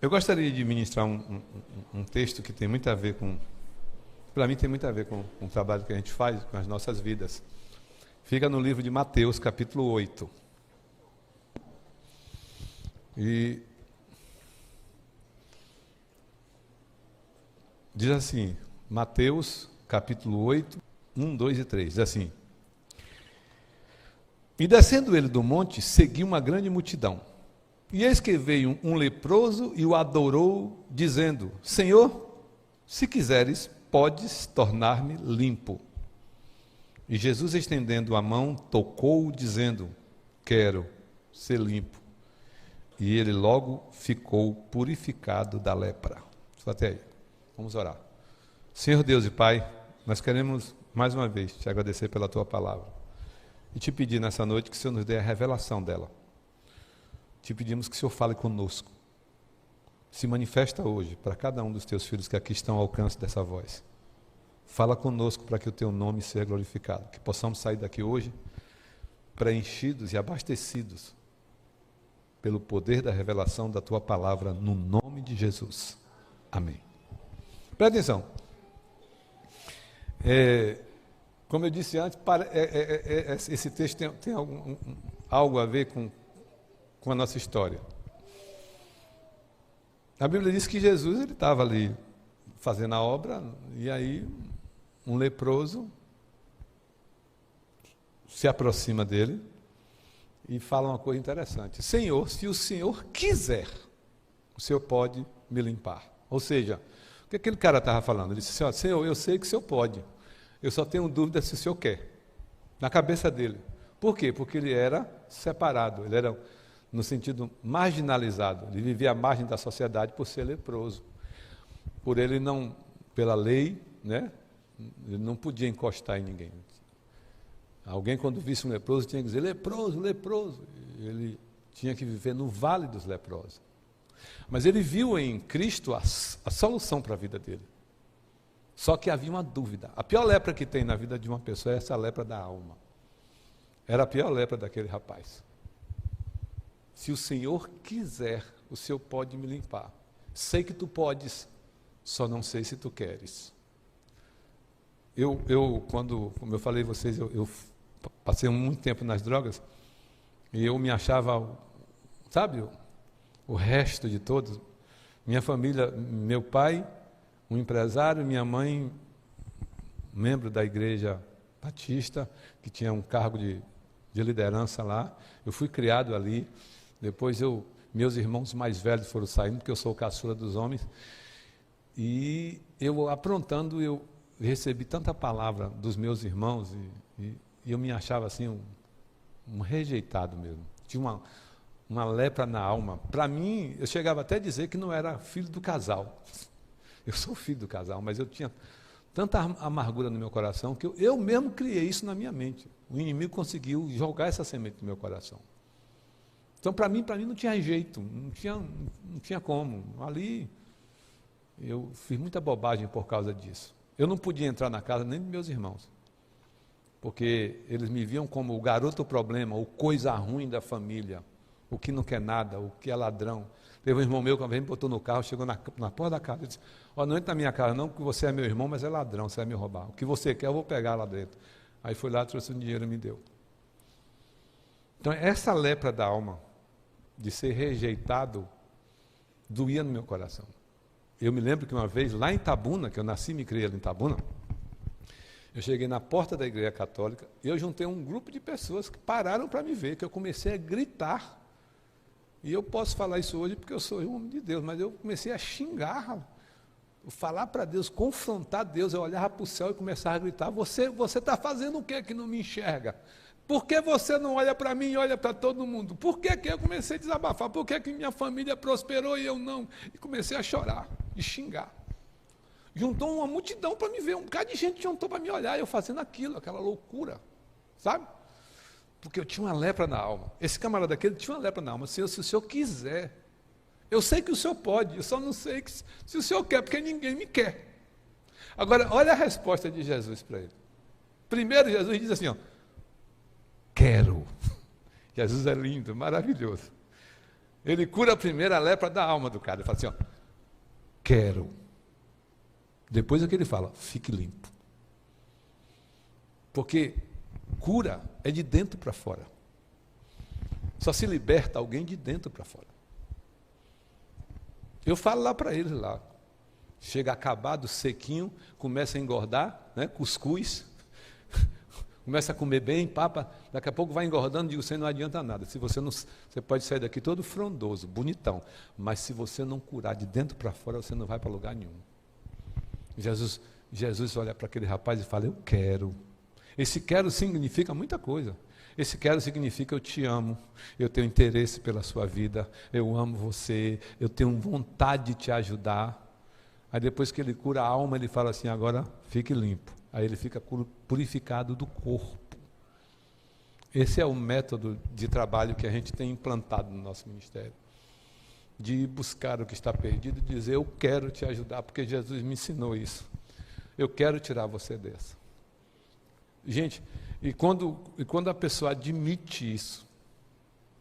Eu gostaria de ministrar um texto que tem muito a ver com, para mim tem muito a ver com o trabalho que a gente faz, com as nossas vidas. Fica no livro de Mateus, capítulo 8. E diz assim, Mateus, capítulo 8, 1, 2 e 3, diz assim: E descendo ele do monte, seguiu uma grande multidão. E eis que veio um leproso e o adorou, dizendo: Senhor, se quiseres, podes tornar-me limpo. E Jesus, estendendo a mão, tocou-o, dizendo: Quero ser limpo. E ele logo ficou purificado da lepra. Só até aí. Vamos orar. Senhor Deus e Pai, nós queremos mais uma vez te agradecer pela tua palavra e te pedir nessa noite que o Senhor nos dê a revelação dela. Te pedimos que o Senhor fale conosco. Se manifesta hoje para cada um dos teus filhos que aqui estão ao alcance dessa voz. Fala conosco para que o teu nome seja glorificado. Que possamos sair daqui hoje preenchidos e abastecidos pelo poder da revelação da tua palavra, no nome de Jesus. Amém. Presta atenção. Como eu disse antes, esse texto tem algo a ver com a nossa história. A Bíblia diz que Jesus ele estava ali fazendo a obra, e aí um leproso se aproxima dele e fala uma coisa interessante: Senhor, se o Senhor quiser, o Senhor pode me limpar. Ou seja, o que aquele cara estava falando? Ele disse assim: Senhor, eu sei que o Senhor pode, eu só tenho dúvida se o Senhor quer. Na cabeça dele. Por quê? Porque ele era separado, ele era, no sentido, marginalizado. Ele vivia à margem da sociedade por ser leproso. Por ele não, pela lei, né, ele não podia encostar em ninguém. Alguém, quando visse um leproso, tinha que dizer: leproso, leproso. Ele tinha que viver no vale dos leprosos. Mas ele viu em Cristo a solução para a vida dele. Só que havia uma dúvida. A pior lepra que tem na vida de uma pessoa é essa lepra da alma. Era a pior lepra daquele rapaz. Se o Senhor quiser, o Senhor pode me limpar. Sei que tu podes, só não sei se tu queres. Quando, como eu falei a vocês, eu passei muito tempo nas drogas, e eu me achava, sabe, o resto de todos. Minha família, meu pai, um empresário, minha mãe, membro da igreja batista, que tinha um cargo de liderança lá. Eu fui criado ali. Depois meus irmãos mais velhos foram saindo, porque eu sou o caçula dos homens. E eu aprontando, eu recebi tanta palavra dos meus irmãos, e eu me achava assim, um rejeitado mesmo. Tinha uma lepra na alma. Para mim, eu chegava até a dizer que não era filho do casal. Eu sou filho do casal, mas eu tinha tanta amargura no meu coração que eu mesmo criei isso na minha mente. O inimigo conseguiu jogar essa semente no meu coração. Então, para mim não tinha jeito, não tinha como. Ali, eu fiz muita bobagem por causa disso. Eu não podia entrar na casa nem dos meus irmãos, porque eles me viam como o garoto problema, o coisa ruim da família, o que não quer nada, o que é ladrão. Teve um irmão meu que uma vez me botou no carro, chegou na porta da casa e disse: não entra na minha casa não, porque você é meu irmão, mas é ladrão, você vai me roubar. O que você quer eu vou pegar lá dentro. Aí foi lá, trouxe um dinheiro e me deu. Então, essa lepra da alma, de ser rejeitado, doía no meu coração. Eu me lembro que uma vez, lá em Itabuna, que eu nasci e me criei ali em Itabuna, eu cheguei na porta da igreja católica e eu juntei um grupo de pessoas que pararam para me ver, que eu comecei a gritar. E eu posso falar isso hoje porque eu sou um homem de Deus, mas eu comecei a xingar, falar para Deus, confrontar Deus. Eu olhava para o céu e começava a gritar: você está fazendo o que não me enxerga? Por que você não olha para mim e olha para todo mundo? Por que eu comecei a desabafar? Por que minha família prosperou e eu não? E comecei a chorar e xingar. Juntou uma multidão para me ver, um bocado de gente juntou para me olhar, eu fazendo aquilo, aquela loucura, sabe? Porque eu tinha uma lepra na alma. Esse camarada aqui, ele tinha uma lepra na alma. Senhor, se o Senhor quiser, eu sei que o Senhor pode, eu só não sei se o Senhor quer, porque ninguém me quer. Agora, olha a resposta de Jesus para ele. Primeiro, Jesus diz assim, quero. Jesus é lindo, maravilhoso. Ele cura primeiro a lepra da alma do cara. Ele fala assim, ó, quero. Depois é que ele fala, fique limpo. Porque cura é de dentro para fora. Só se liberta alguém de dentro para fora. Eu falo lá para eles lá. Chega acabado, sequinho, começa a engordar, né, cuscuz, começa a comer bem, papa, daqui a pouco vai engordando, digo, você não adianta nada. Se você não, você pode sair daqui todo frondoso, bonitão, mas se você não curar de dentro para fora, você não vai para lugar nenhum. Jesus olha para aquele rapaz e fala, eu quero. Esse quero significa muita coisa. Esse quero significa eu te amo, eu tenho interesse pela sua vida, eu amo você, eu tenho vontade de te ajudar. Aí depois que ele cura a alma, ele fala assim, agora fique limpo. Aí ele fica purificado do corpo. Esse é o método de trabalho que a gente tem implantado no nosso ministério. De ir buscar o que está perdido e dizer, eu quero te ajudar, porque Jesus me ensinou isso. Eu quero tirar você dessa. Gente, e quando a pessoa admite isso,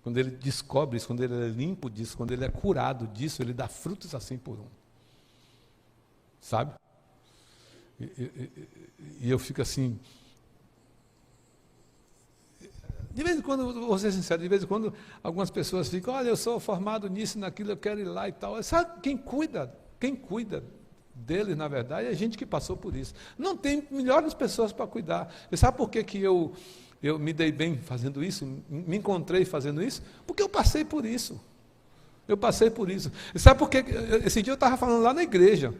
quando ele descobre isso, quando ele é limpo disso, quando ele é curado disso, ele dá frutos assim por um. Sabe? E eu fico assim. De vez em quando, vou ser sincero, de vez em quando algumas pessoas ficam, olha, eu sou formado nisso, naquilo, eu quero ir lá e tal. Sabe quem cuida deles, na verdade, é gente que passou por isso. Não tem melhores pessoas para cuidar. Você sabe por que eu me dei bem fazendo isso? Me encontrei fazendo isso? Porque eu passei por isso. Eu passei por isso. E sabe por que? Esse dia eu estava falando lá na igreja.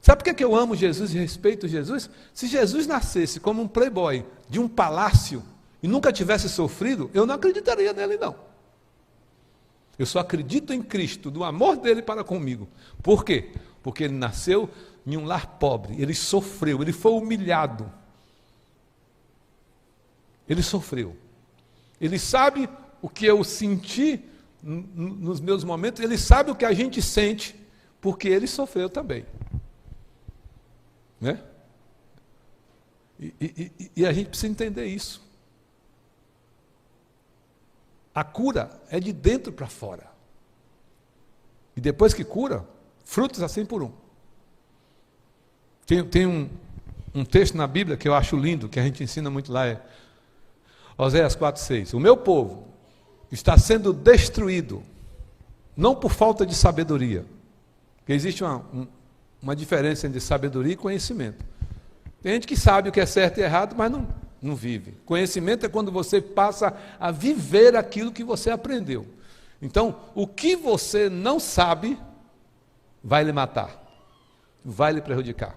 Sabe por que eu amo Jesus e respeito Jesus? Se Jesus nascesse como um playboy de um palácio e nunca tivesse sofrido, eu não acreditaria nele, não. Eu só acredito em Cristo, do amor dele para comigo. Por quê? Porque ele nasceu em um lar pobre, ele sofreu, ele foi humilhado. Ele sofreu. Ele sabe o que eu senti nos meus momentos, ele sabe o que a gente sente, porque ele sofreu também. Né? E a gente precisa entender isso. A cura é de dentro para fora. E depois que cura, frutos assim por um. Tem um texto na Bíblia que eu acho lindo, que a gente ensina muito lá, é Oséias 4,6. O meu povo está sendo destruído, não por falta de sabedoria, porque existe uma diferença entre sabedoria e conhecimento. Tem gente que sabe o que é certo e errado, mas não vive. Conhecimento é quando você passa a viver aquilo que você aprendeu. Então, o que você não sabe vai lhe matar, vai lhe prejudicar,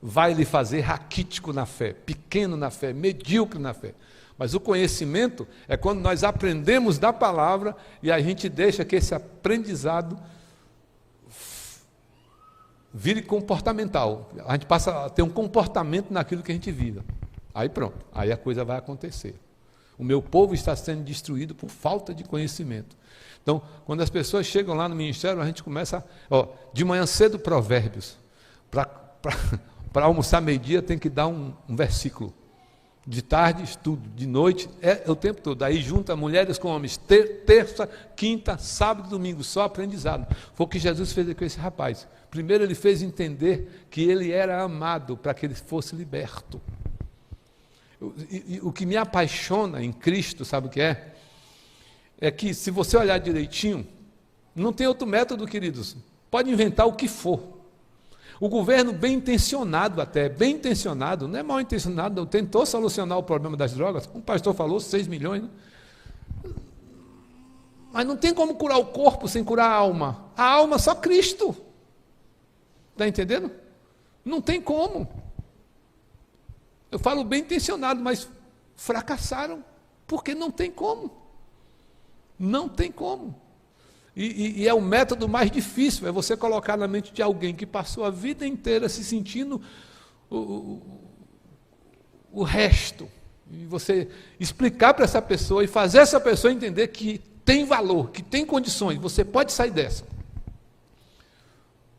vai lhe fazer raquítico na fé, pequeno na fé, medíocre na fé. Mas o conhecimento é quando nós aprendemos da palavra e a gente deixa que esse aprendizado vire comportamental. A gente passa a ter um comportamento naquilo que a gente vive. Aí pronto, aí a coisa vai acontecer. O meu povo está sendo destruído por falta de conhecimento. Então, quando as pessoas chegam lá no ministério, a gente começa, de manhã cedo, provérbios. Para almoçar meio-dia tem que dar um versículo. De tarde, estudo. De noite, é o tempo todo. Aí junta mulheres com homens. Terça, quinta, sábado e domingo. Só aprendizado. Foi o que Jesus fez com esse rapaz. Primeiro ele fez entender que ele era amado para que ele fosse liberto. O que me apaixona em Cristo, sabe o que é? É que se você olhar direitinho, não tem outro método, queridos. Pode inventar o que for. O governo bem intencionado até, bem intencionado, não é mal intencionado, tentou solucionar o problema das drogas, como o pastor falou, 6 milhões, né? Mas não tem como curar o corpo sem curar a alma. A alma só Cristo. Está entendendo? Não tem como. Eu falo bem intencionado, mas fracassaram, porque não tem como. Não tem como. E é o método mais difícil, é você colocar na mente de alguém que passou a vida inteira se sentindo o resto. E você explicar para essa pessoa e fazer essa pessoa entender que tem valor, que tem condições, você pode sair dessa.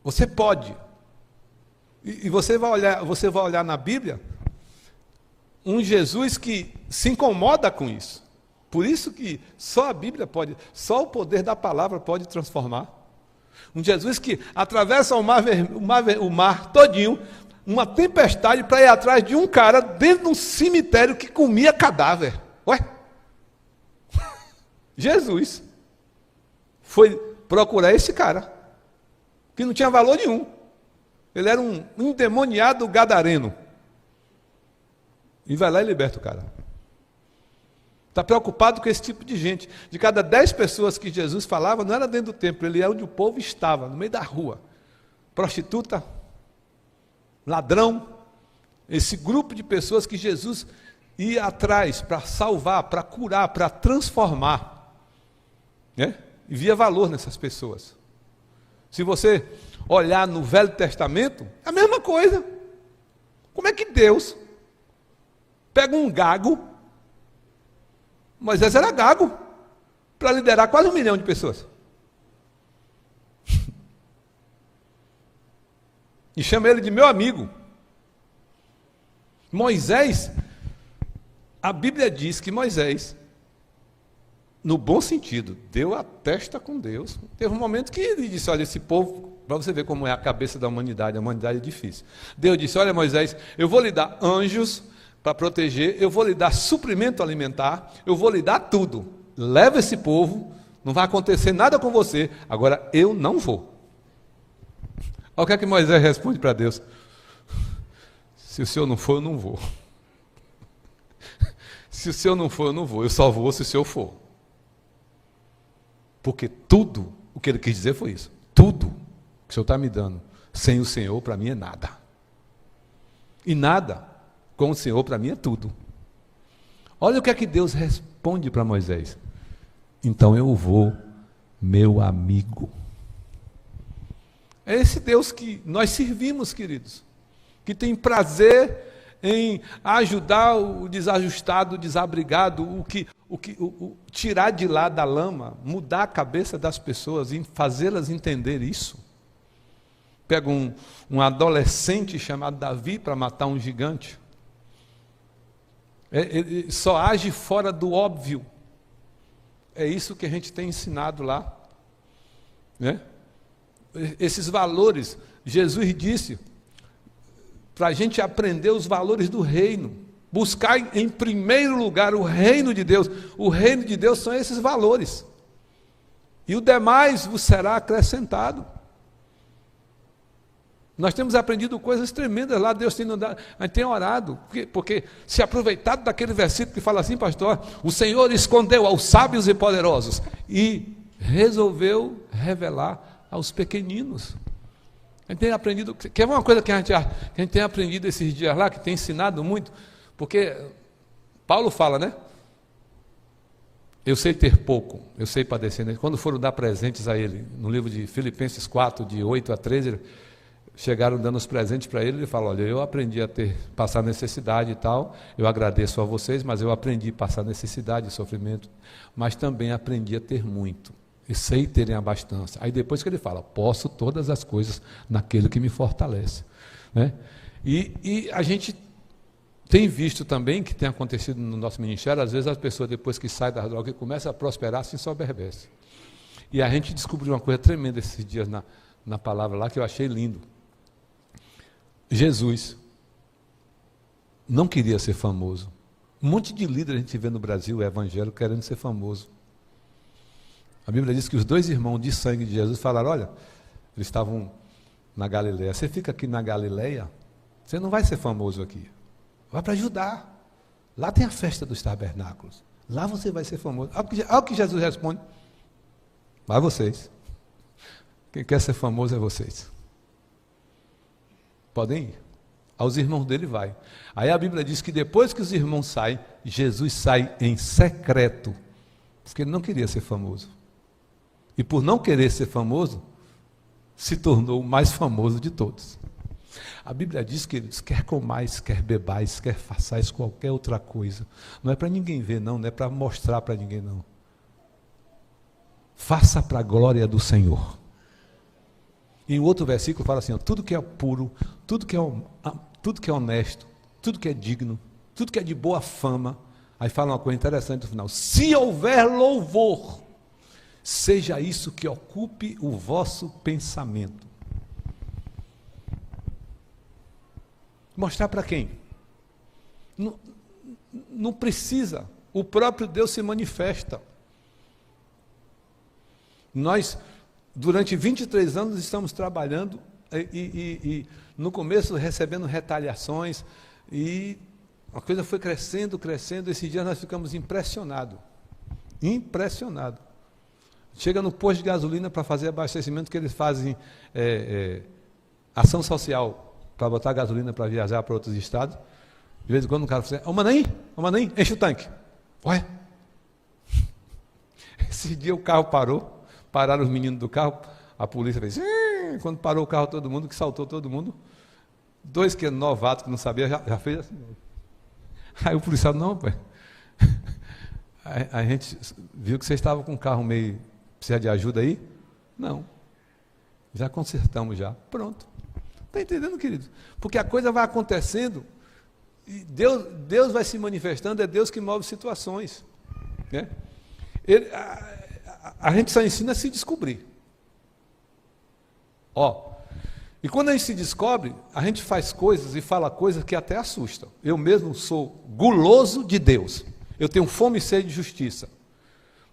Você pode. E você vai olhar na Bíblia um Jesus que se incomoda com isso. Por isso que só a Bíblia pode, só o poder da palavra pode transformar. Um Jesus que atravessa o mar todinho, uma tempestade para ir atrás de um cara dentro de um cemitério que comia cadáver. Ué? Jesus foi procurar esse cara, que não tinha valor nenhum. Ele era um endemoniado gadareno. E vai lá e liberta o cara. Está preocupado com esse tipo de gente. De cada 10 pessoas que Jesus falava, não era dentro do templo, ele era onde o povo estava, no meio da rua. Prostituta, ladrão, esse grupo de pessoas que Jesus ia atrás para salvar, para curar, para transformar. Né? E via valor nessas pessoas. Se você olhar no Velho Testamento, é a mesma coisa. Como é que Deus pega um gago? Moisés era gago para liderar quase 1 milhão de pessoas. E chama ele de meu amigo. Moisés, a Bíblia diz que Moisés, no bom sentido, deu a testa com Deus. Teve um momento que ele disse, olha, esse povo, para você ver como é a cabeça da humanidade, a humanidade é difícil. Deus disse, olha Moisés, eu vou lhe dar anjos para proteger, eu vou lhe dar suprimento alimentar, eu vou lhe dar tudo. Leva esse povo, não vai acontecer nada com você, agora eu não vou. Olha o que é que Moisés responde para Deus. Se o senhor não for, eu não vou. Se o senhor não for, eu não vou. Eu só vou se o senhor for. Porque tudo, o que ele quis dizer foi isso. Tudo que o senhor está me dando, sem o Senhor, para mim é nada. E nada com o Senhor, para mim, é tudo. Olha o que é que Deus responde para Moisés. Então eu vou, meu amigo. É esse Deus que nós servimos, queridos. Que tem prazer em ajudar o desajustado, o desabrigado, tirar de lá da lama, mudar a cabeça das pessoas e fazê-las entender isso. Pega um adolescente chamado Davi para matar um gigante. Ele só age fora do óbvio. É isso que a gente tem ensinado lá. Né? Esses valores, Jesus disse, para a gente aprender os valores do reino. Buscar em primeiro lugar o reino de Deus. O reino de Deus são esses valores. E o demais vos será acrescentado. Nós temos aprendido coisas tremendas lá, Deus tem nos dado, a gente tem orado, porque se aproveitado daquele versículo que fala assim, pastor, o Senhor escondeu aos sábios e poderosos e resolveu revelar aos pequeninos. A gente tem aprendido, que é uma coisa que a gente tem aprendido esses dias lá, que tem ensinado muito, porque Paulo fala, né? Eu sei ter pouco, eu sei padecer. Né? Quando foram dar presentes a ele, no livro de Filipenses 4, de 8 a 13, chegaram dando os presentes para ele, ele fala, olha, eu aprendi a passar necessidade e tal, eu agradeço a vocês, mas eu aprendi a passar necessidade e sofrimento, mas também aprendi a ter muito, e sei terem abastança. Aí depois que ele fala, posso todas as coisas naquele que me fortalece. Né? E a gente tem visto também, que tem acontecido no nosso ministério, às vezes as pessoas depois que saem da droga e começam a prosperar, se ensoberbecem. E a gente descobriu uma coisa tremenda esses dias na palavra lá, que eu achei lindo. Jesus não queria ser famoso. Um monte de líder a gente vê no Brasil, o evangelho, querendo ser famoso. A Bíblia diz que os 2 irmãos de sangue de Jesus falaram, olha, eles estavam na Galileia, você fica aqui na Galileia, você não vai ser famoso aqui. Vai para Judá. Lá tem a festa dos tabernáculos. Lá você vai ser famoso. Olha o que Jesus responde. Vai vocês. Quem quer ser famoso é vocês. Podem ir. Aos irmãos dele vai. Aí a Bíblia diz que depois que os irmãos saem, Jesus sai em secreto. Porque ele não queria ser famoso. E por não querer ser famoso, se tornou o mais famoso de todos. A Bíblia diz que eles quer comais, quer bebais, quer façais qualquer outra coisa. Não é para ninguém ver, não é para mostrar para ninguém, não. Faça para a glória do Senhor. E o outro versículo fala assim, ó, tudo que é puro, tudo que é honesto, tudo que é digno, tudo que é de boa fama, Aí fala uma coisa interessante no final: se houver louvor, seja isso que ocupe o vosso pensamento. Mostrar para quem? Não precisa. O próprio Deus se manifesta. Nós, durante 23 anos, estamos trabalhando e no começo recebendo retaliações, e a coisa foi crescendo, crescendo. Esse dia nós ficamos impressionados. Impressionados. Chega no posto de gasolina para fazer abastecimento, que eles fazem ação social para botar gasolina para viajar para outros estados. De vez em quando o cara fala assim: ô Manaim, enche o tanque. Ué? Esse dia o carro parou, pararam os meninos do carro, a polícia fez, quando parou o carro todo mundo, que saltou todo mundo, 2 que novatos que não sabia, já fez assim. Aí o policial: não, pai, a gente viu que vocês estavam com o carro meio, precisa de ajuda aí? Não, já consertamos já, pronto. Está entendendo, querido? Porque a coisa vai acontecendo, e Deus vai se manifestando, é Deus que move situações, né? A gente só ensina a se descobrir. E quando a gente se descobre, a gente faz coisas e fala coisas que até assustam. Eu mesmo sou guloso de Deus. Eu tenho fome e sede de justiça.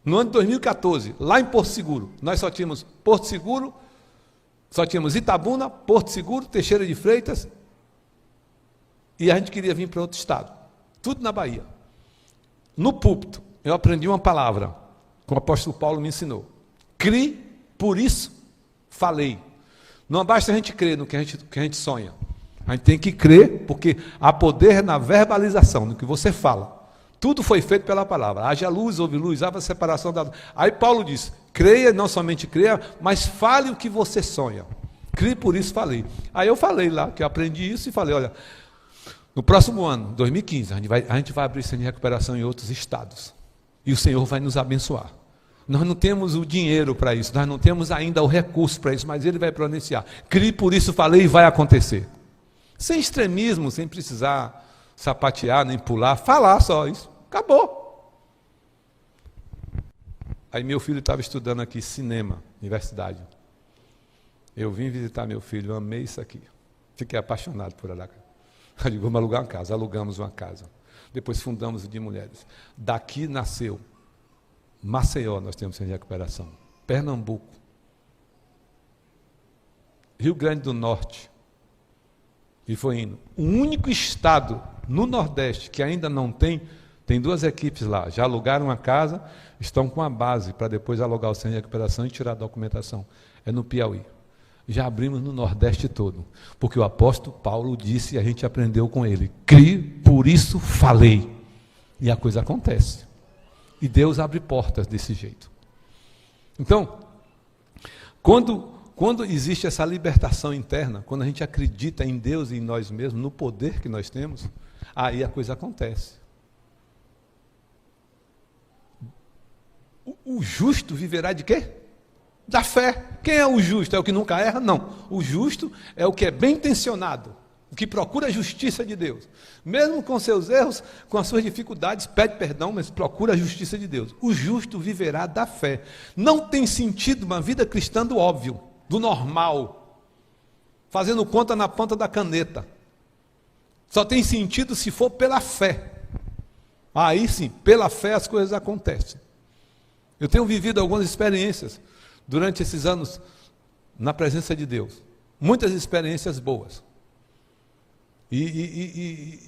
No ano de 2014, lá em Porto Seguro, nós só tínhamos Porto Seguro, só tínhamos Itabuna, Porto Seguro, Teixeira de Freitas, e a gente queria vir para outro estado. Tudo na Bahia. No púlpito, eu aprendi uma palavra que o apóstolo Paulo me ensinou. Crie, por isso falei. Não basta a gente crer no que a gente sonha. A gente tem que crer, porque há poder na verbalização, no que você fala. Tudo foi feito pela palavra. Haja luz, houve luz, haja separação da luz. Aí Paulo diz: creia, não somente creia, mas fale o que você sonha. Crie, por isso falei. Aí eu falei lá, que eu aprendi isso, e falei: olha, no próximo ano, 2015, a gente vai abrir centro de recuperação em outros estados. E o Senhor vai nos abençoar. Nós não temos o dinheiro para isso, nós não temos ainda o recurso para isso, mas Ele vai pronunciar. Crie, por isso falei, e vai acontecer. Sem extremismo, sem precisar sapatear, nem pular, falar só isso. Acabou. Aí meu filho estava estudando aqui cinema, universidade. Eu vim visitar meu filho, eu amei isso aqui. Fiquei apaixonado por Aracaju. Eu digo: vamos alugar uma casa. Alugamos uma casa. Depois fundamos o de mulheres. Daqui nasceu Maceió, nós temos centro de recuperação. Pernambuco. Rio Grande do Norte. E foi indo. O único estado no Nordeste que ainda não tem 2 equipes lá. Já alugaram uma casa, estão com a base para depois alugar o centro de recuperação e tirar a documentação. É no Piauí. Já abrimos no Nordeste todo, porque o apóstolo Paulo disse e a gente aprendeu com ele: crie, por isso falei. E a coisa acontece. E Deus abre portas desse jeito. Então, quando existe essa libertação interna, quando a gente acredita em Deus e em nós mesmos, no poder que nós temos, aí a coisa acontece. O justo viverá de quê? Da fé. Quem é o justo? É o que nunca erra? Não. O justo é o que é bem intencionado, o que procura a justiça de Deus. Mesmo com seus erros, com as suas dificuldades, pede perdão, mas procura a justiça de Deus. O justo viverá da fé. Não tem sentido uma vida cristã do óbvio, do normal, fazendo conta na ponta da caneta. Só tem sentido se for pela fé. Aí sim, pela fé as coisas acontecem. Eu tenho vivido algumas experiências durante esses anos na presença de Deus. Muitas experiências boas. E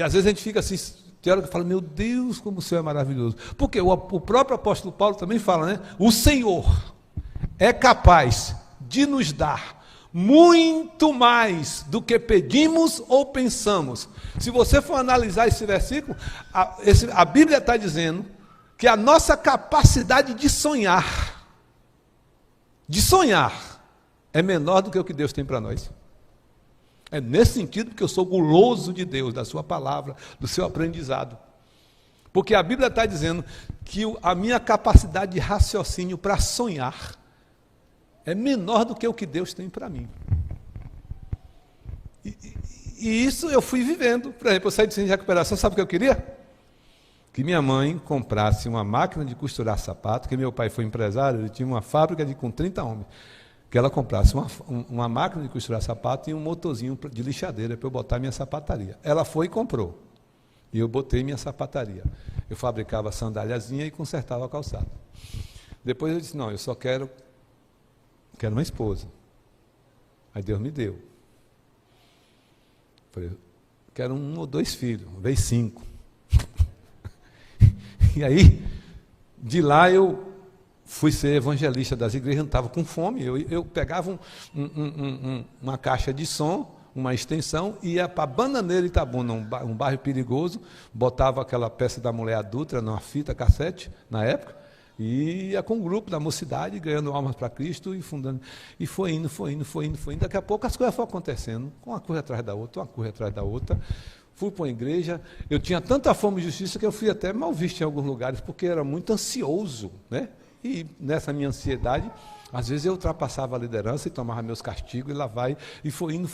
às vezes a gente fica assim, tem hora que fala: meu Deus, como o Senhor é maravilhoso. Porque o próprio apóstolo Paulo também fala, né? O Senhor é capaz de nos dar muito mais do que pedimos ou pensamos. Se você for analisar esse versículo, a Bíblia está dizendo que a nossa capacidade de sonhar é menor do que o que Deus tem para nós. É nesse sentido que eu sou guloso de Deus, da sua palavra, do seu aprendizado. Porque a Bíblia está dizendo que a minha capacidade de raciocínio para sonhar é menor do que o que Deus tem para mim. E isso eu fui vivendo. Por exemplo, eu saí de centro de recuperação, sabe o que eu queria? que minha mãe comprasse uma máquina de costurar sapato, que meu pai foi empresário, ele tinha uma fábrica com 30 homens, que ela comprasse uma máquina de costurar sapato e um motorzinho de lixadeira para eu botar minha sapataria. Ela foi e comprou. E eu botei minha sapataria. Eu fabricava sandáliazinha e consertava a calçada. Depois eu disse, não, eu só quero uma esposa. Aí Deus me deu. Falei, quero 1 ou 2 filhos, veio 5. E aí, de lá eu fui ser evangelista das igrejas, não estava com fome, eu pegava uma caixa de som, uma extensão, ia para Bananeira Itabuna, um bairro perigoso, botava aquela peça da Mulher Adulta numa fita cassete, na época, e ia com um grupo da mocidade, ganhando almas para Cristo e fundando. E foi indo. Daqui a pouco as coisas foram acontecendo, uma coisa atrás da outra, Fui para uma igreja, eu tinha tanta fome de justiça que eu fui até mal visto em alguns lugares, porque era muito ansioso, né? E nessa minha ansiedade, às vezes eu ultrapassava a liderança e tomava meus castigos e lá vai, e foi indo,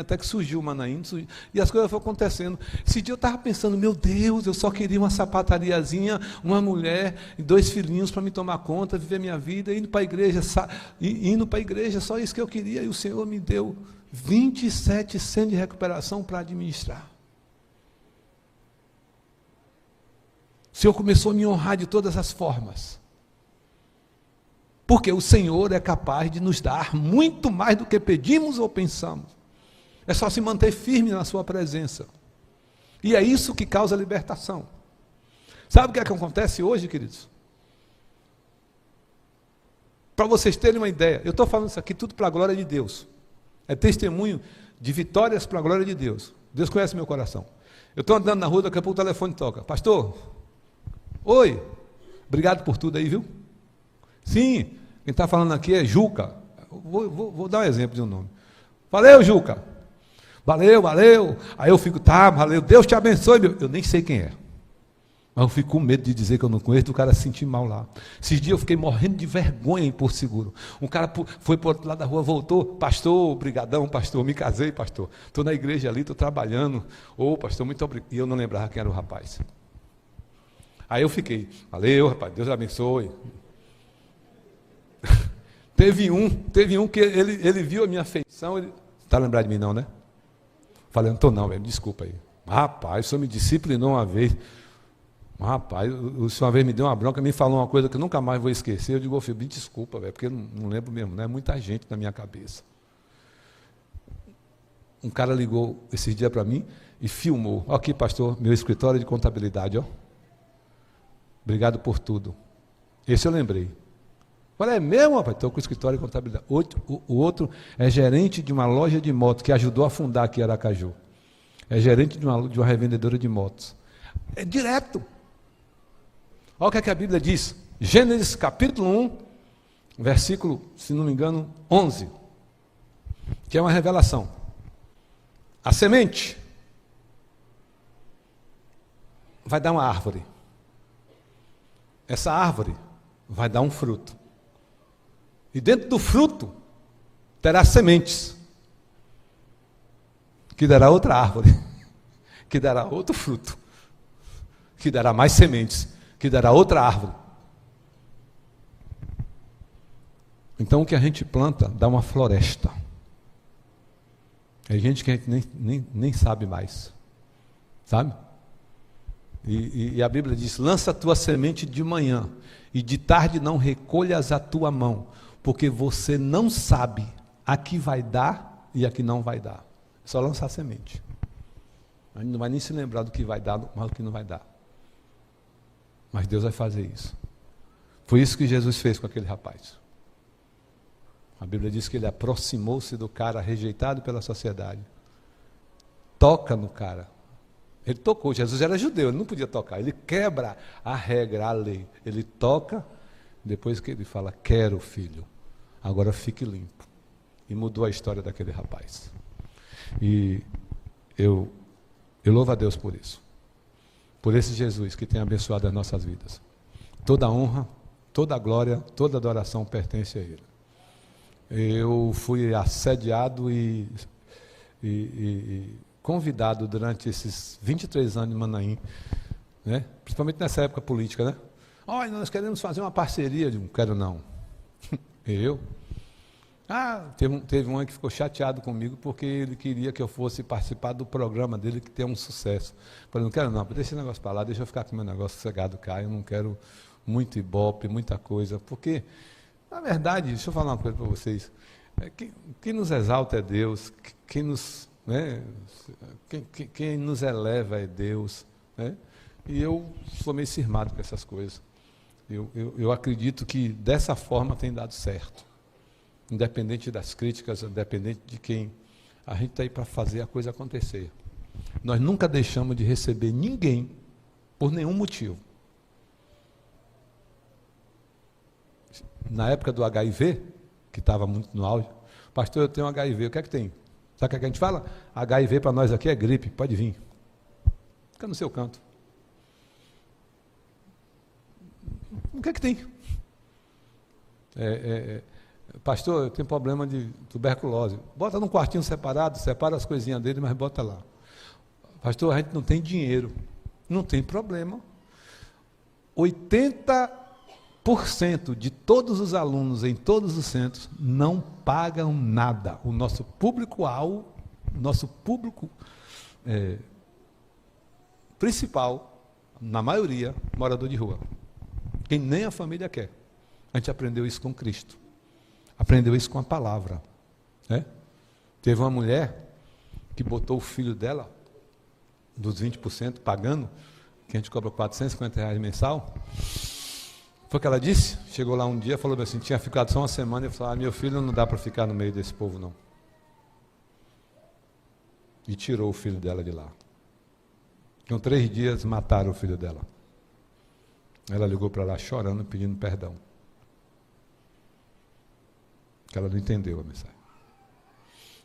até que surgiu o Manaim, e as coisas foram acontecendo. Esse dia eu estava pensando, meu Deus, eu só queria uma sapatariazinha, uma mulher e 2 filhinhos para me tomar conta, viver minha vida, indo para a igreja, só isso que eu queria, e o Senhor me deu 27 centos de recuperação para administrar. O Senhor começou a me honrar de todas as formas. Porque o Senhor é capaz de nos dar muito mais do que pedimos ou pensamos. É só se manter firme na sua presença. E é isso que causa libertação. Sabe o que é que acontece hoje, queridos? Para vocês terem uma ideia, eu estou falando isso aqui tudo para a glória de Deus. É testemunho de vitórias para a glória de Deus. Deus conhece meu coração. Eu estou andando na rua, daqui a pouco o telefone toca. Pastor, oi, obrigado por tudo aí, viu? Sim, quem está falando aqui é Juca. Vou dar um exemplo de um nome. Valeu, Juca. Valeu. Aí eu fico, tá, valeu, Deus te abençoe. Eu nem sei quem é. Mas eu fico com medo de dizer que eu não conheço, do cara se sentir mal lá. Esses dias eu fiquei morrendo de vergonha em Porto Seguro. Um cara foi para o outro lado da rua, voltou. Pastor, brigadão, pastor, me casei, pastor. Estou na igreja ali, estou trabalhando. Ô, pastor, muito obrigado. E eu não lembrava quem era o rapaz. Aí eu fiquei, valeu, rapaz, Deus abençoe. Teve um que ele viu a minha feição, ele está lembrado de mim não, né? Falei, não estou não, velho, desculpa aí. Rapaz, o senhor me disciplinou uma vez. Rapaz, o senhor uma vez me deu uma bronca, me falou uma coisa que eu nunca mais vou esquecer. Eu digo, ô filho, me desculpa, velho, porque eu não lembro mesmo, não é muita gente na minha cabeça. Um cara ligou esse dia para mim e filmou. Ó, aqui, pastor, meu escritório de contabilidade, ó. Obrigado por tudo. Esse eu lembrei. Falei, é mesmo, rapaz? Estou com o escritório de contabilidade. O outro é gerente de uma loja de motos que ajudou a fundar aqui em Aracaju. É gerente de uma revendedora de motos. É direto. Olha o que é que a Bíblia diz. Gênesis capítulo 1, versículo, se não me engano, 11. Que é uma revelação. A semente vai dar uma árvore. Essa árvore vai dar um fruto. E dentro do fruto terá sementes, que dará outra árvore, que dará outro fruto, que dará mais sementes, que dará outra árvore. Então o que a gente planta dá uma floresta. É gente que a gente nem sabe mais, sabe? E a Bíblia diz, lança a tua semente de manhã, e de tarde não recolhas a tua mão, porque você não sabe a que vai dar e a que não vai dar. É só lançar a semente. A gente não vai nem se lembrar do que vai dar, mas do que não vai dar. Mas Deus vai fazer isso. Foi isso que Jesus fez com aquele rapaz. A Bíblia diz que ele aproximou-se do cara rejeitado pela sociedade. Toca no cara. Ele tocou. Jesus era judeu, ele não podia tocar. Ele quebra a regra, a lei. Ele toca, depois que ele fala, quero, filho, agora fique limpo. E mudou a história daquele rapaz. E eu louvo a Deus por isso. Por esse Jesus que tem abençoado as nossas vidas. Toda a honra, toda a glória, toda a adoração pertence a Ele. Eu fui assediado e convidado durante esses 23 anos de Manaim, né? Principalmente nessa época política, né? Olha, nós queremos fazer uma parceria. Eu digo, não quero não. Eu? Teve um que ficou chateado comigo porque ele queria que eu fosse participar do programa dele que tem um sucesso. Eu falei, não quero não, deixa esse negócio para lá, deixa eu ficar com o meu negócio sossegado cá, eu não quero muito ibope, muita coisa, porque, na verdade, deixa eu falar uma coisa para vocês, quem nos exalta é Deus, quem nos eleva é Deus, né? E eu sou meio cismado com essas coisas. Eu acredito que dessa forma tem dado certo. Independente das críticas, independente de quem, a gente está aí para fazer a coisa acontecer. Nós nunca deixamos de receber ninguém por nenhum motivo. Na época do HIV, que estava muito no auge, pastor, eu tenho HIV, o que é que tem? Sabe o que a gente fala? HIV para nós aqui é gripe, pode vir. Fica no seu canto. O que é que tem? Pastor, eu tenho problema de tuberculose. Bota num quartinho separado, separa as coisinhas dele, mas bota lá. Pastor, a gente não tem dinheiro. Não tem problema. 80% de todos os alunos em todos os centros não pagam nada. O nosso público-alvo, nosso público principal, na maioria, morador de rua. Quem nem a família quer. A gente aprendeu isso com Cristo. Aprendeu isso com a palavra, né? Teve uma mulher que botou o filho dela, dos 20%, pagando, que a gente cobra R$450 mensal. Foi o que ela disse? Chegou lá um dia, falou assim, tinha ficado só uma semana, e falou, meu filho não dá para ficar no meio desse povo, não. E tirou o filho dela de lá. Com 3 dias, mataram o filho dela. Ela ligou para lá chorando, pedindo perdão. Que ela não entendeu a mensagem.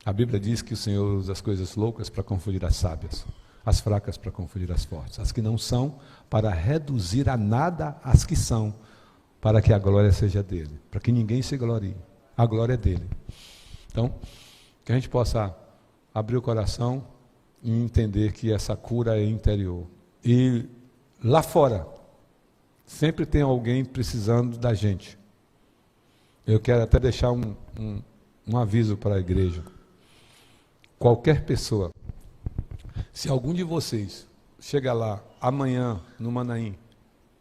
A Bíblia diz que o Senhor usa as coisas loucas para confundir as sábias, as fracas para confundir as fortes, as que não são, para reduzir a nada as que são, para que a glória seja dele, para que ninguém se glorie. A glória é dele. Então, que a gente possa abrir o coração e entender que essa cura é interior. E lá fora, sempre tem alguém precisando da gente. Eu quero até deixar um aviso para a igreja. Qualquer pessoa, se algum de vocês chega lá amanhã no Manaim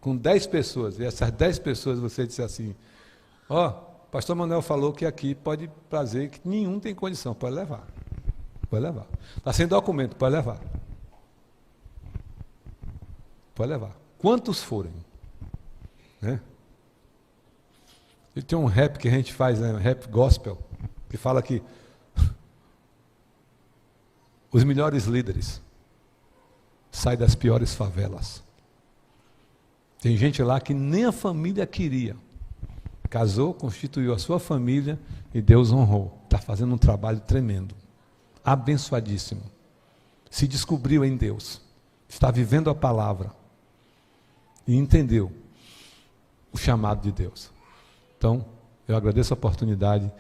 com 10 pessoas, e essas 10 pessoas você disser assim, pastor Manuel falou que aqui pode trazer, que nenhum tem condição, pode levar. Pode levar. Está sem documento, pode levar. Pode levar. Quantos forem? Né? E tem um rap que a gente faz, né? Rap gospel, que fala que os melhores líderes saem das piores favelas. Tem gente lá que nem a família queria. Casou, constituiu a sua família e Deus honrou. Está fazendo um trabalho tremendo. Abençoadíssimo. Se descobriu em Deus. Está vivendo a palavra. E entendeu o chamado de Deus. Então, eu agradeço a oportunidade,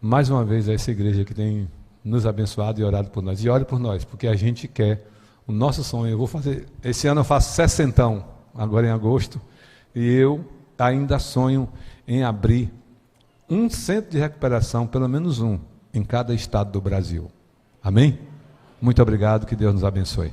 mais uma vez, a essa igreja que tem nos abençoado e orado por nós. E ore por nós, porque a gente quer, o nosso sonho, eu vou fazer, esse ano eu faço 60, agora em agosto, e eu ainda sonho em abrir um centro de recuperação, pelo menos um, em cada estado do Brasil. Amém? Muito obrigado, que Deus nos abençoe.